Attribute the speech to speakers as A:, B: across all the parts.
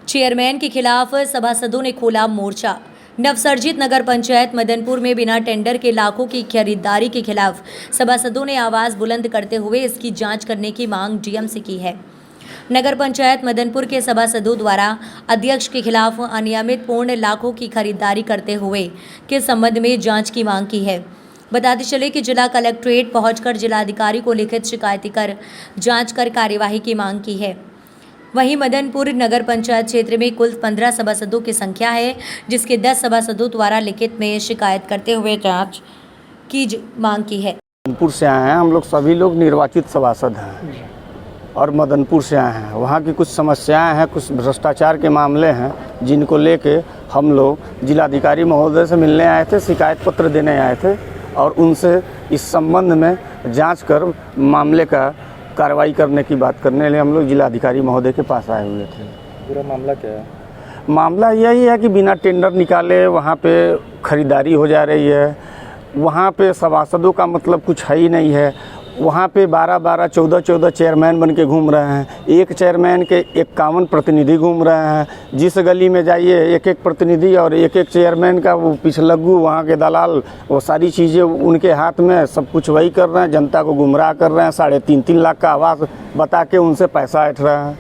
A: Chairman के खिलाफ सभासदों ने खोला मोर्चा। नवसर्जित नगर पंचायत मदनपुर में बिना टेंडर के लाखों की खरीदारी के खिलाफ सभासदों ने आवाज बुलंद करते हुए इसकी जांच करने की मांग डीएम से की है। नगर पंचायत मदनपुर के सभासदों द्वारा अध्यक्ष के खिलाफ अनियमित पूर्ण लाखों की खरीदारी करते हुए के संबंध में जांच की मांग की है। बताते चले कि जिला कलेक्ट्रेट पहुंचकर जिलाधिकारी को लिखित शिकायत कर जांच कर कार्यवाही की मांग की है। वहीं मदनपुर नगर पंचायत क्षेत्र में कुल 15 सभासदों की संख्या है, जिसके 10 सभासदों द्वारा लिखित में शिकायत करते हुए जांच की मांग की है।
B: मदनपुर से आए हैं हम लोग, सभी लोग निर्वाचित सभासद हैं और मदनपुर से आए हैं। वहाँ की कुछ समस्याएं हैं, कुछ भ्रष्टाचार के मामले हैं, जिनको लेके हम लोग जिलाधिकारी महोदय से मिलने आए थे, शिकायत पत्र देने आए थे और उनसे इस संबंध में जांच कर मामले का कार्रवाई करने की बात करने के लिए हम लोग जिलाधिकारी महोदय के पास आए हुए थे।
C: पूरा मामला क्या है?
B: मामला यही है कि बिना टेंडर निकाले वहाँ पे खरीदारी हो जा रही है। वहाँ पे सभासदों का मतलब कुछ है ही नहीं है। वहाँ पे 12-12, 14-14 चेयरमैन बन के घूम रहे हैं। एक चेयरमैन के 51 प्रतिनिधि घूम रहे हैं। जिस गली में जाइए एक एक प्रतिनिधि और एक एक चेयरमैन का वो पिछलग्गू, वहाँ के दलाल, वो सारी चीज़ें उनके हाथ में, सब कुछ वही कर रहे हैं। जनता को गुमराह कर रहे हैं। 3.5 लाख का आवास बता के उनसे पैसा ऐंठ रहे हैं।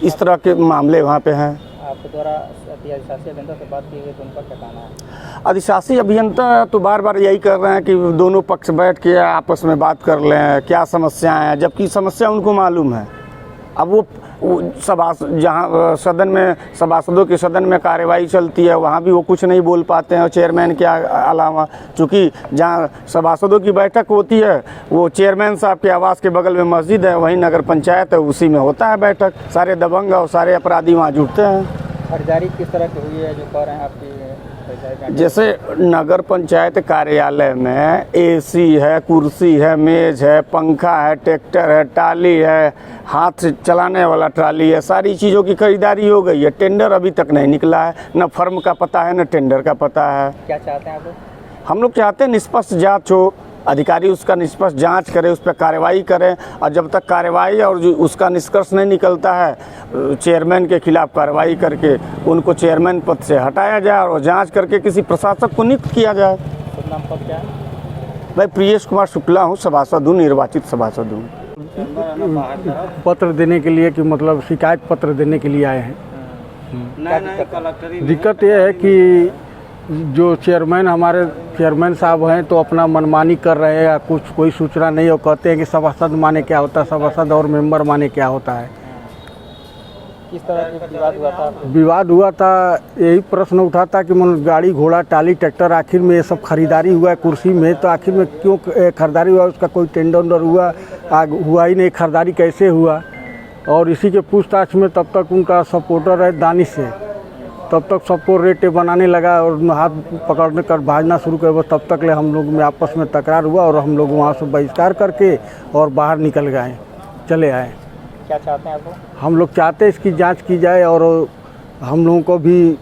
B: इस तरह के मामले वहाँ पे हैं।
C: आपके द्वारा अधिशासी अभियंता से बात की गई तो उनका क्या कहना है?
B: अधिशासी अभियंता तो बार बार यही कर रहे हैं कि दोनों पक्ष बैठ के आपस में बात कर लें, क्या समस्याएं हैं, जबकि समस्या उनको मालूम है। अब वो जहाँ सदन में, सभासदों के सदन में कार्यवाही चलती है, वहाँ भी वो कुछ नहीं बोल पाते हैं चेयरमैन के अलावा। चूँकि जहाँ सभासदों की बैठक होती है वो चेयरमैन साहब के आवास के बगल में मस्जिद है, वहीं नगर पंचायत है, उसी में होता है बैठक। सारे दबंग और सारे अपराधी वहाँ जुटते हैं।
C: खरीदारी किस तरह की हुई है जो कह रहे हैं आपकी?
B: जैसे नगर पंचायत कार्यालय में एसी है, कुर्सी है, मेज है, पंखा है, ट्रैक्टर है, टाली है, हाथ से चलाने वाला ट्राली है, सारी चीज़ों की खरीदारी हो गई है। टेंडर अभी तक नहीं निकला है, न फर्म का पता है न टेंडर का पता है।
C: क्या चाहते हैं आप? हम
B: लोग चाहते हैं निष्पक्ष जांच हो, अधिकारी उसका निष्पक्ष जांच करे, उस पर कार्रवाई करें और जब तक कार्रवाई और उसका निष्कर्ष नहीं निकलता है चेयरमैन के खिलाफ कार्रवाई करके उनको चेयरमैन पद से हटाया जाए और जांच करके किसी प्रशासक को नियुक्त किया जाए।
C: नाम पद क्या है?
B: मैं प्रियेश कुमार शुक्ला हूँ, सभासद हूँ, निर्वाचित सभासद हूँ।
D: पत्र देने के लिए कि मतलब शिकायत पत्र देने के लिए आए हैं। दिक्कत यह है कि जो चेयरमैन, हमारे चेयरमैन साहब हैं तो अपना मनमानी कर रहे हैं या कुछ कोई सूचना नहीं हो। कहते हैं कि सभासद माने क्या होता है, सभासद और मेंबर माने क्या होता है।
C: किस तरह का विवाद हुआ था?
D: विवाद हुआ था, यही प्रश्न उठा था कि मन गाड़ी घोड़ा टाली ट्रैक्टर आखिर में ये सब खरीदारी हुआ है कुर्सी में, तो आखिर में क्यों खरीदारी हुआ? उसका कोई टेंडर हुआ हुआ ही नहीं, खरीदारी कैसे हुआ? और इसी के पूछताछ में तब तक उनका सपोर्टर है दानिश से, तब तक सबको रेट बनाने लगा और हाथ पकड़ने कर भागना शुरू कर। तब तक ले हम लोग में आपस में तकरार हुआ और हम लोग वहाँ से बहिष्कार करके और बाहर निकल गए, चले आए।
C: क्या चाहते हैं आप? हम
D: लोग चाहते हैं इसकी जांच की जाए और हम लोगों को भी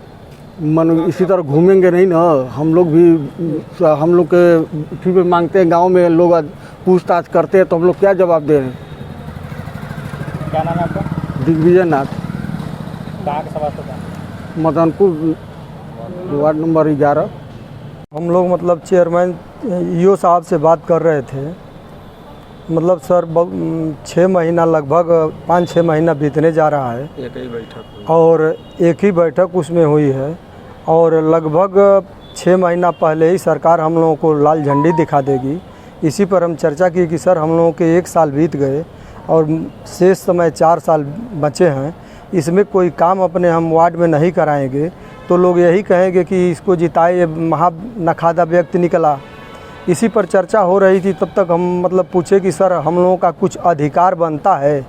D: मन इसी तरह घूमेंगे नहीं ना। हम लोग के फिर मांगते हैं, गाँव में लोग पूछताछ करते हैं तो हम लोग क्या जवाब दे रहे हैं?
C: क्या नाम है आपका?
D: दिग्विजय नाथ।
C: कहाँ के सभासद हैं?
D: Madanpur ward number 11।
E: हम लोग मतलब चेयरमैन ईओ साहब से बात कर रहे थे। मतलब सर 6 महीना, लगभग 5-6 महीना बीतने जा रहा है।
B: एक ही बैठक
E: और एक ही बैठक उसमें हुई है और लगभग 6 महीना पहले ही सरकार हम लोगों को लाल झंडी दिखा देगी। इसी पर हम चर्चा की कि सर हम लोगों के 1 साल बीत गए और शेष समय 4 साल बचे हैं, इसमें कोई काम अपने हम वार्ड में नहीं कराएंगे तो लोग यही कहेंगे कि इसको जिताए, महा नखादा व्यक्ति निकला। इसी पर चर्चा हो रही थी। तब तक हम मतलब पूछे कि सर हम लोगों का कुछ अधिकार बनता है।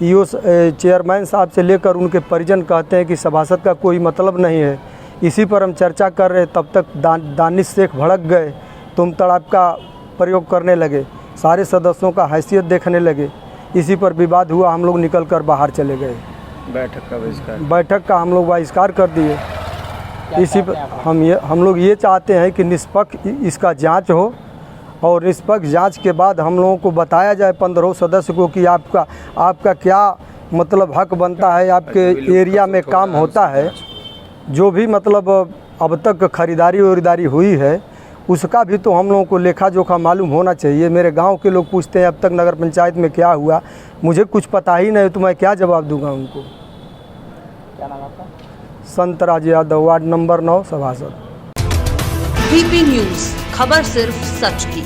E: ईओ चेयरमैन साहब से लेकर उनके परिजन कहते हैं कि सभासद का कोई मतलब नहीं है। इसी पर हम चर्चा कर रहे, तब तक दानिश शेख भड़क गए, तुम तड़ाप का प्रयोग करने लगे, सारे सदस्यों का हैसियत देखने लगे। इसी पर विवाद हुआ, हम लोग निकल कर बाहर चले गए। बैठक का हम लोग बहिष्कार कर दिए। इसी पर हम लोग ये चाहते हैं कि निष्पक्ष इसका जांच हो और निष्पक्ष जांच के बाद हम लोगों को बताया जाए 15 सदस्य को कि आपका क्या मतलब हक बनता है, आपके एरिया में काम होता है, जो भी मतलब अब तक खरीदारी वरीदारी हुई है उसका भी तो हम लोगों को लेखा जोखा मालूम होना चाहिए। मेरे गांव के लोग पूछते हैं अब तक नगर पंचायत में क्या हुआ, मुझे कुछ पता ही नहीं तो मैं क्या जवाब दूंगा उनको।
C: क्या नाम आपका?
E: संत राज यादव, वार्ड नंबर 9 सभासद।
F: बीपी न्यूज, खबर सिर्फ सच की।